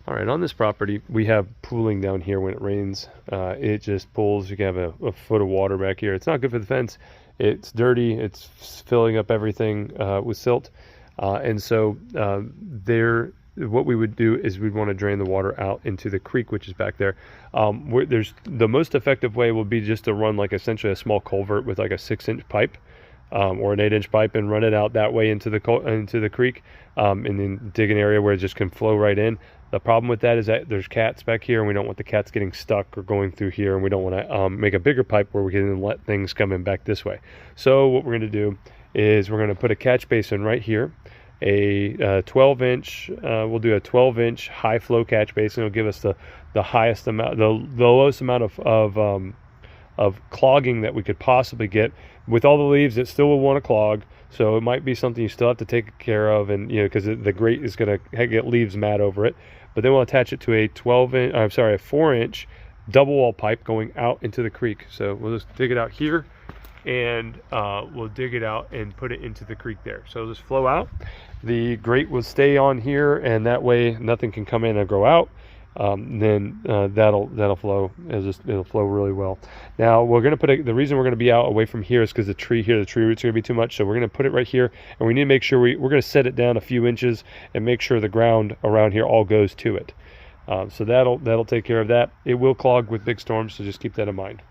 All right, on this property, we have pooling down here when it rains. It just pools. You can have a foot of water back here. It's not good for the fence. It's dirty. It's filling up everything with silt. And so what we would do is we'd want to drain the water out into the creek, which is back there. There's the most effective way will be just to run like essentially a small culvert with like a 6-inch pipe. Or an 8-inch pipe, and run it out that way into the creek, and then dig an area where it just can flow right in. The problem with that is that there's cats back here, and we don't want the cats getting stuck or going through here, and we don't want to make a bigger pipe where we can let things come in back this way. So what we're going to do is we're going to put a catch basin right here, a 12-inch. We'll do a 12-inch high flow catch basin. It'll give us the highest amount, the lowest amount of clogging that we could possibly get. With all the leaves, it still will want to clog, so it might be something you still have to take care of, and because the grate is going to get leaves mat over it. But then we'll attach it to a 4-inch double wall pipe going out into the creek. So we'll just dig it out here, and we'll dig it out and put it into the creek there. So it'll just flow out. The grate will stay on here, and that way nothing can come in and go out. Then that'll flow. It'll flow really well. Now we're going to the reason we're going to be out away from here is because the tree roots are going to be too much. So we're going to put it right here, and we need to make sure we're going to set it down a few inches and make sure the ground around here all goes to it. So that'll take care of that. It will clog with big storms, so just keep that in mind.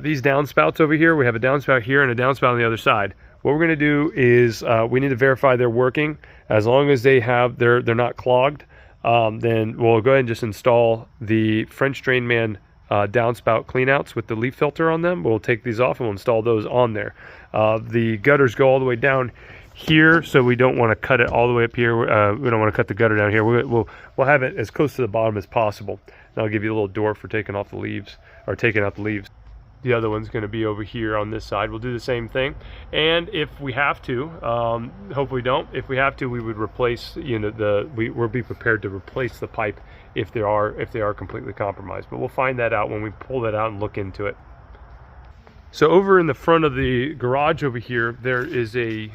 These downspouts over here, we have a downspout here and a downspout on the other side. What we're going to do is we need to verify they're working. As long as they're not clogged, then we'll go ahead and just install the French Drain Man downspout cleanouts with the leaf filter on them. We'll take these off and we'll install those on there. The gutters go all the way down here, so we don't want to cut it all the way up here. We don't want to cut the gutter down here. We'll have it as close to the bottom as possible. And I'll give you a little door for taking off the leaves, or taking out the leaves. The other one's going to be over here on this side. We'll do the same thing, and if we have to, hopefully don't. If we have to, we would replace. We'll be prepared to replace the pipe if they are completely compromised. But we'll find that out when we pull that out and look into it. So over in the front of the garage over here, there's a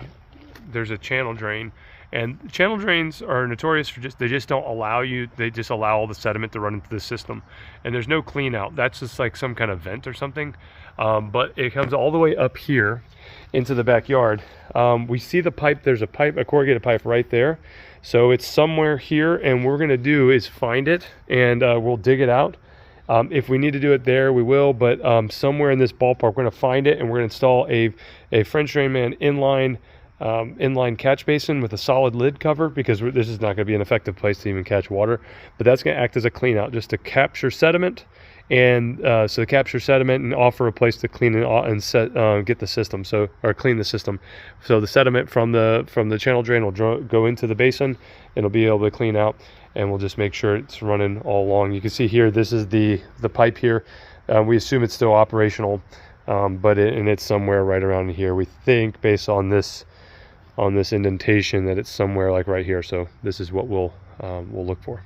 channel drain. And channel drains are notorious for they just don't allow they just allow all the sediment to run into the system. And there's no clean out. That's just like some kind of vent or something. But it comes all the way up here into the backyard. We see the pipe, there's a corrugated pipe right there. So it's somewhere here, and what we're gonna do is find it, and we'll dig it out. If we need to do it there, we will, but somewhere in this ballpark, we're gonna find it, and we're gonna install a French Drain Man inline catch basin with a solid lid cover, because this is not going to be an effective place to even catch water, but that's going to act as a clean out just to capture sediment, and so capture sediment and offer a place to clean it and get the system, or clean the system. So the sediment from the channel drain will go into the basin, and it'll be able to clean out, and we'll just make sure it's running all along. You can see here, this is the pipe here. We assume it's still operational, but it's somewhere right around here. We think, based on this indentation, that it's somewhere like right here. So this is what we'll look for.